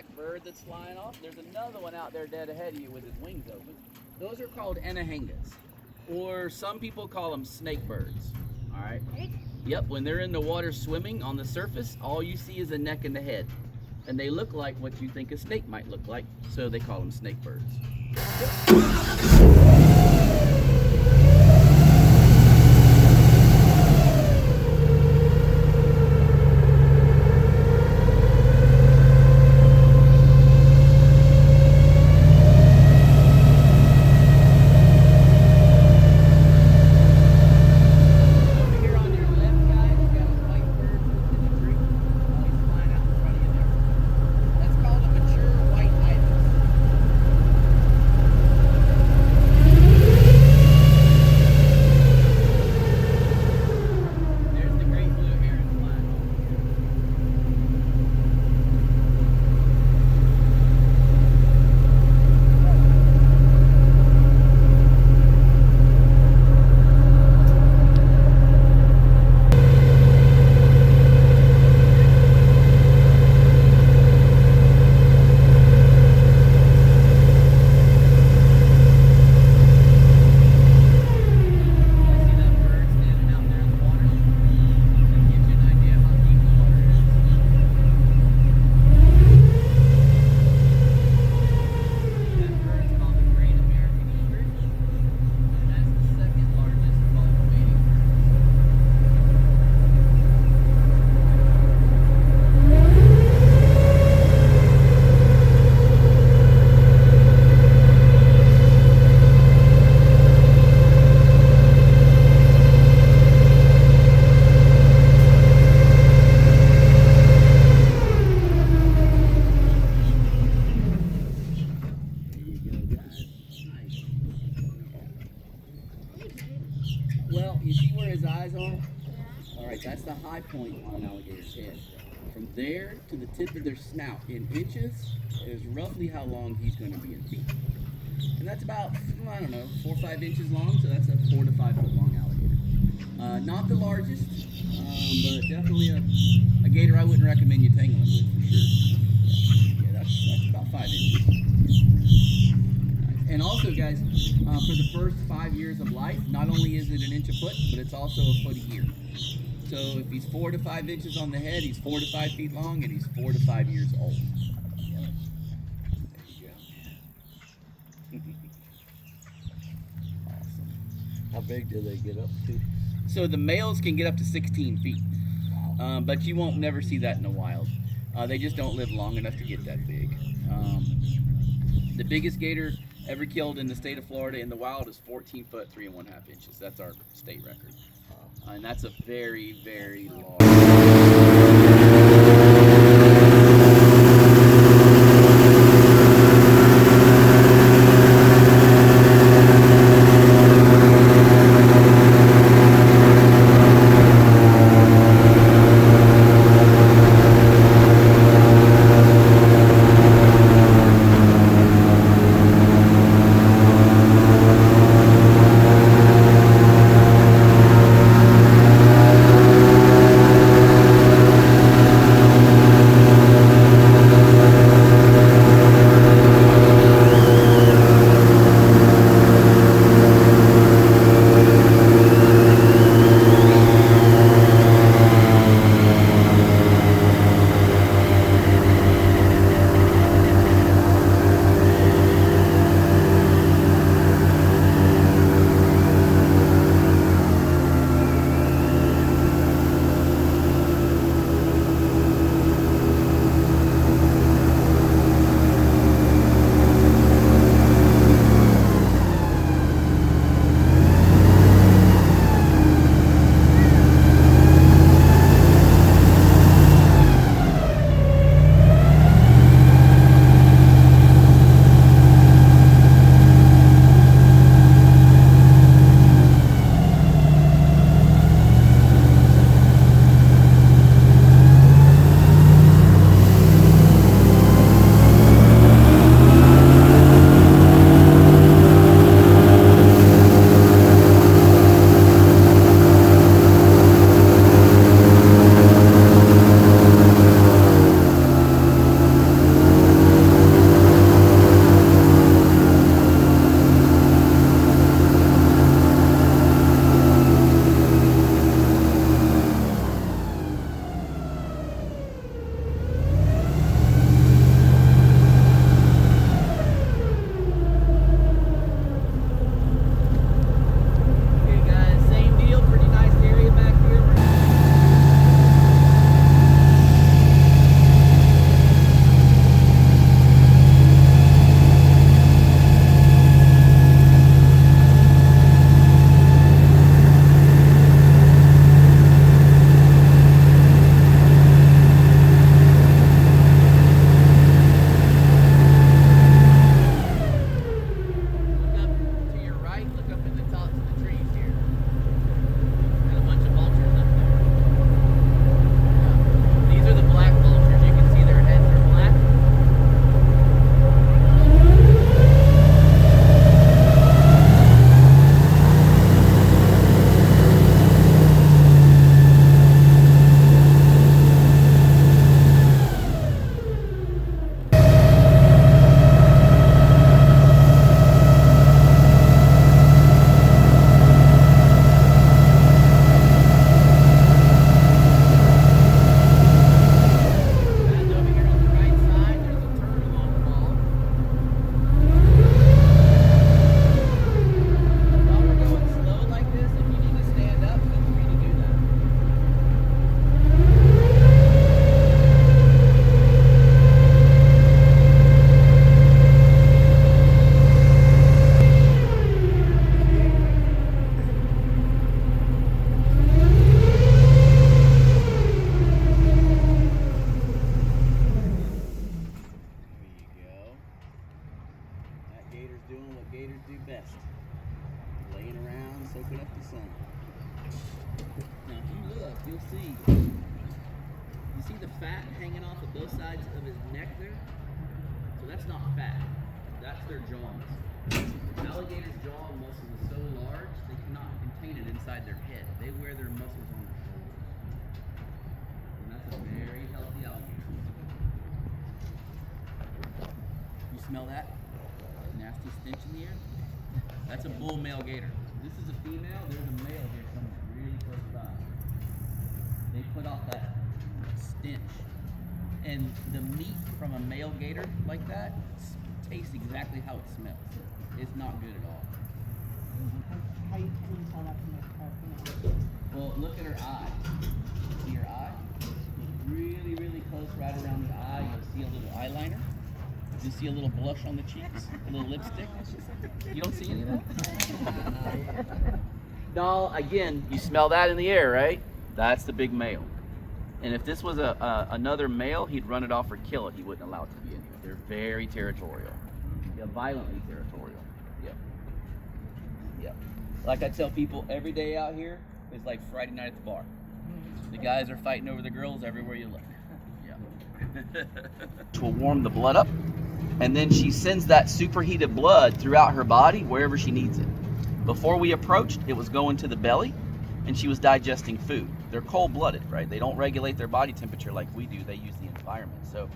black bird that's flying off. There's another one out there dead ahead of you with his wings open. Those are called anahangas, or some people call them snake birds. All right. Yep. When they're in the water swimming on the surface, all you see is a neck and a head, and they look like what you think a snake might look like. So they call them snake birds. Well, you see where his eyes are? All right, that's the high point on an alligator's head. From there to the tip of their snout in inches is roughly how long he's going to be in feet. And that's about, I don't know, 4 or 5 inches long, so that's a 4 to 5 foot long alligator. Not the largest, but definitely a gator I wouldn't recommend you tangling with for sure. Yeah, that's about 5 inches. And also, guys, for the first 5 years of life, not only is it an inch a foot, but it's also a foot a year. So if he's 4 to 5 inches on the head, he's 4 to 5 feet long, and he's 4 to 5 years old. Yeah. There you go. Awesome. How big do they get up to? So the males can get up to 16 feet, but you won't never see that in the wild. They just don't live long enough to get that big. The biggest gator ever killed in the state of Florida in the wild is 14 foot 3 1/2 inches. That's our state record, and that's a very, very long. you'll see. You see the fat hanging off of both sides of his neck there? So that's not fat. That's their jaws. Alligator's jaw muscle is so large they cannot contain it inside their head. They wear their muscles on their shoulders. And that's a very healthy alligator. You smell that? Nasty stench in the air? That's a bull male gator. This is a female, there's a male here somewhere really close by. They put off that stench. And the meat from a male gator like that tastes exactly how it smells. It's not good at all. How can you tell that from a female? Well, look at her eye. See her eye? Really, really close right around the eye. You'll see a little eyeliner. You see a little blush on the cheeks, a little lipstick. You don't see any of that? No, again, you smell that in the air, right? That's the big male. And if this was another male, he'd run it off or kill it. He wouldn't allow it to be in here. They're very territorial. Yeah, violently territorial. Yep. Yep. Like I tell people, every day out here is like Friday night at the bar. The guys are fighting over the girls everywhere you look. Yeah. Will warm the blood up, and then she sends that superheated blood throughout her body wherever she needs it. Before we approached, it was going to the belly, and she was digesting food. They're cold-blooded, right? They don't regulate their body temperature like we do. They use the environment. So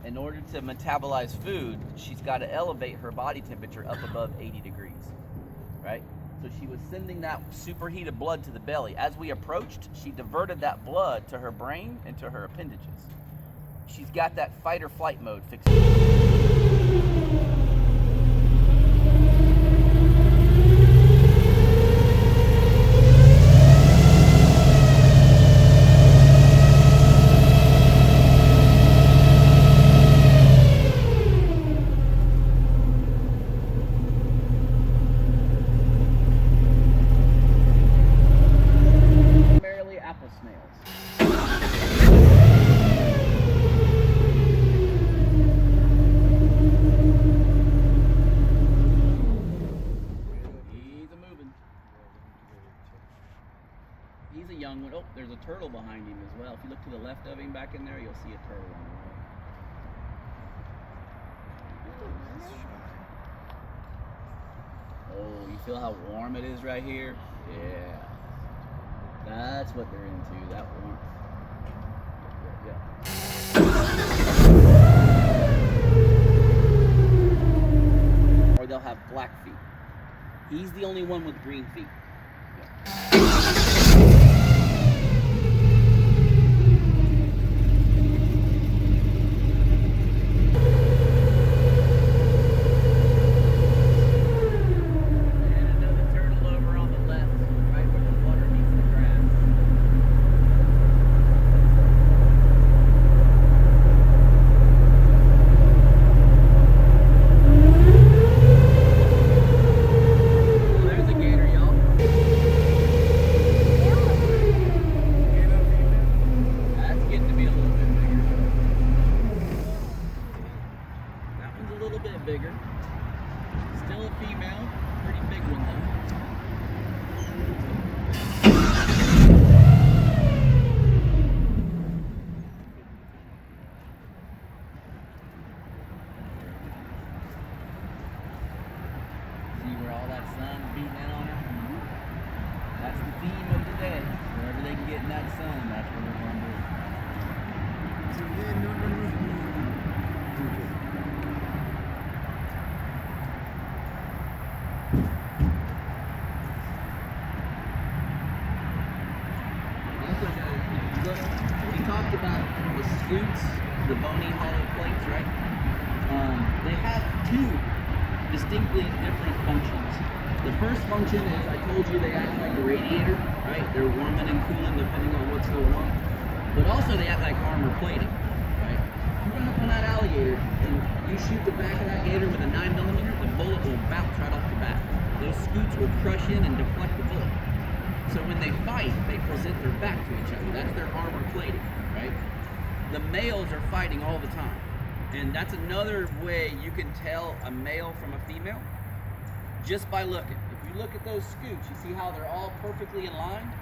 in order to metabolize food, she's got to elevate her body temperature up above 80 degrees, right? So she was sending that superheated blood to the belly. As we approached, she diverted that blood to her brain and to her appendages. She's got that fight or flight mode fixed. Primarily apple snails. He's a young one. Oh, there's a turtle behind him as well. If you look to the left of him back in there, you'll see a turtle on the wall. Oh, you feel how warm it is right here? Yeah. That's what they're into, that warmth. Yeah. Or they'll have black feet. He's the only one with green feet. Bigger. Still a female, pretty big one though. See where all that sun's beating in on her? That's the theme of the day. Wherever they can get in that sun, that's what they're going to do. We talked about the scutes, the bony hollow plates, right? They have two distinctly different functions. The first function is, I told you, they act like a radiator, right? They're warming and cooling depending on what's going on. But also they act like armor plating, right? You run up on that alligator and you shoot the back of that gator with a 9mm, the bullet will bounce right off the back. Those scutes will crush in and deflect the bullet. So when they fight, they present their back to each other. That's their armor plating, right? The males are fighting all the time. And that's another way you can tell a male from a female, just by looking. If you look at those scutes, you see how they're all perfectly in line?